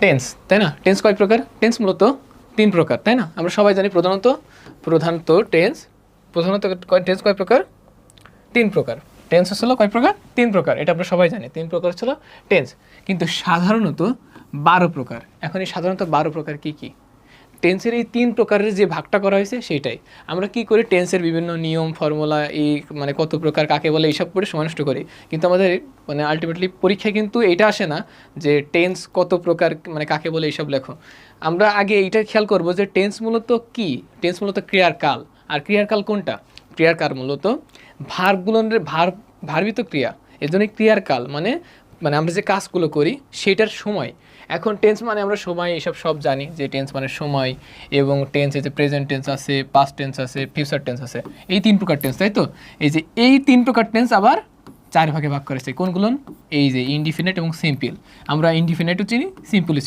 Tense, তাই না? Tense কয় প্রকার? টেন্স মূলত 3 প্রকার, তাই না? আমরা সবাই জানি প্রধানত টেন্স টেন্স কয় প্রকার? 3 প্রকার। টেন্স হলো কয় প্রকার? 3 প্রকার। এটা আমরা সবাই জানি, 3 প্রকার হলো টেন্স। কিন্তু সাধারণত 12 প্রকার। এখন এই সাধারণত 12 প্রকার কি কি? টেন্সের এই 3 প্রকারের যে ভাগটা করা হয়েছে সেইটাই আমরা কি করি, টেন্সের বিভিন্ন নিয়ম ফর্মুলা, এই মানে কত প্রকার কাকে বলে এইসব পড়ে সময় নষ্ট করি। কিন্তু আমাদের মানে আলটিমেটলি পরীক্ষায় কিন্তু এটা আসে না যে টেন্স কত প্রকার মানে কাকে বলে এইসব লেখো। আমরা আগে এইটা খেয়াল করব যে টেন্স মূলত কি। টেন্স মূলত ক্রিয়ার কাল। আর ক্রিয়ার কাল কোনটা? ক্রিয়ার কাল মূলত ভার্বগুলোর ভার্বিত ক্রিয়া। এর জন্য ক্রিয়ার কাল মানে মানে আমরা যে কাজগুলো করি সেটার সময়। এখন টেন্স মানে আমরা সময় এসব সব জানি যে টেন্স মানে সময়, এবং টেন্সে যে প্রেজেন্ট টেন্স আছে, পাস্ট টেন্স আছে, ফিউচার টেন্স আছে, এই 3 প্রকার টেন্স, তাই তো? এই 3 প্রকার টেন্স আবার 4 ভাগে ভাগ করেছে। কোনগুলো? এই যে ইনডিফিনিট এবং সিম্পল। আমরা ইনডিফিনিটও চিনি, সিম্পলও চিনি।